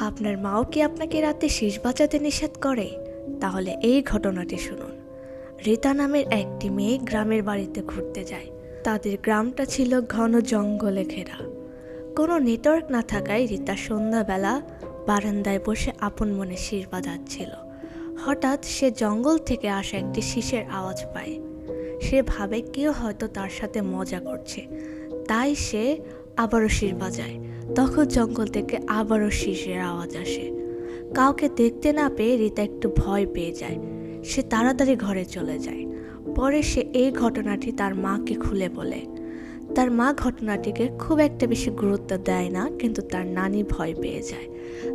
আপনার মাও কি আপনাকে রাতে শিস বাজাতে নিষেধ করে? তাহলে এই ঘটনাটি শুনুন। রীতা নামের একটি মেয়ে গ্রামের বাড়িতে ঘুরতে যায়। তাদের গ্রামটা ছিল ঘন জঙ্গলে ঘেরা। কোনো নেটওয়ার্ক না থাকায় রীতা সন্ধ্যাবেলা বারান্দায় বসে আপন মনে শিস বাজাচ্ছিল। হঠাৎ সে জঙ্গল থেকে আসা একটি শিসের আওয়াজ পায়। সে ভাবে কেউ হয়তো তার সাথে মজা করছে, তাই সে আবারও শিস বাজায়। তখন জঙ্গল থেকে আবারও শিসের আওয়াজ আসে। কাউকে দেখতে না পেয়ে রীতা একটু ভয় পেয়ে যায়। সে তাড়াতাড়ি ঘরে চলে যায়। পরে সে এই ঘটনাটি তার মাকে খুলে বলে। তার মা ঘটনাটিকে খুব একটা বেশি গুরুত্ব দেয় না, কিন্তু তার নানি ভয় পেয়ে যায়।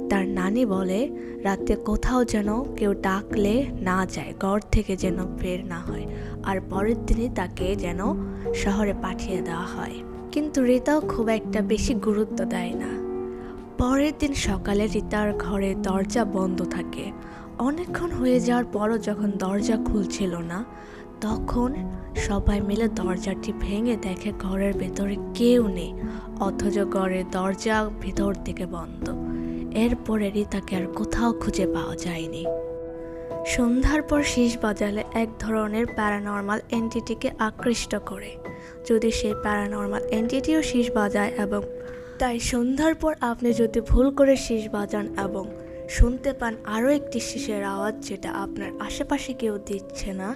তার নানি বলে রাতে কোথাও যেন কেউ ডাকলে না যায়, ঘর থেকে যেন বের না হয়, আর পরের দিনই তাকে যেন শহরে পাঠিয়ে দেওয়া হয়। কিন্তু রীতাও খুব একটা বেশি গুরুত্ব দেয় না। পরের দিন সকালে রীতার ঘরের দরজা বন্ধ থাকে। অনেকক্ষণ হয়ে যাওয়ার পরও যখন দরজা খুলছিল না, তখন সবাই মিলে দরজাটি ভেঙে দেখে ঘরের ভেতরে কেউ নেই, অথচ ঘরের দরজা ভেতর থেকে বন্ধ। এরপরে রীতাকে আর কোথাও খুঁজে পাওয়া যায়নি। সন্ধ্যার পর শিস বাজালে এক ধরনের প্যারানর্মাল এন্টিটিকে আকৃষ্ট করে। যদি সেই প্যারানর্মাল এন্টিটিও শিস বাজায়, এবং তাই সন্ধ্যার পর আপনি যদি ভুল করে শিস বাজান এবং শুনতে পান আরও একটি শিসের আওয়াজ যেটা আপনার আশেপাশে কেউ দিচ্ছে না,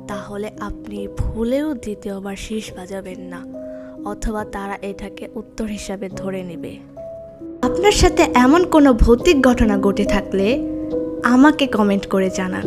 তাহলে আপনি ভুলেও দ্বিতীয়বার শিস বাজাবেন না, অথবা তারা এটাকে উত্তর হিসাবে ধরে নেবে। আপনার সাথে এমন কোনো ভৌতিক ঘটনা ঘটে থাকলে আমাকে কমেন্ট করে জানান।